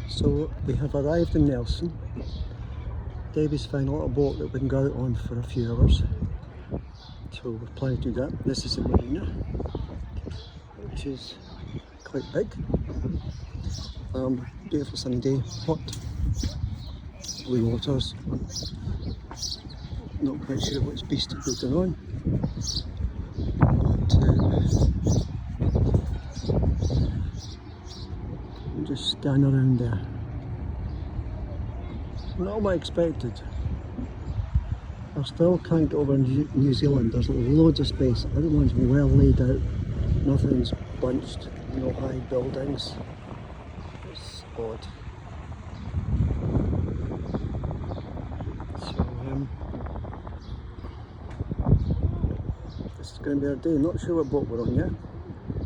So we have arrived in Nelson. Debbie's found a little boat that we can go out on for a few hours. So we're planning to do that. This is the Marina, which is quite big. Beautiful sunny day, hot, blue waters. Not quite sure what's beast is going on. But I'm just standing around there. Not what I expected. I still can't get over in New Zealand. There's loads of space. Everyone's well laid out. Nothing's bunched. No high buildings. It's odd. So this is going to be our day. Not sure what boat we're on yet.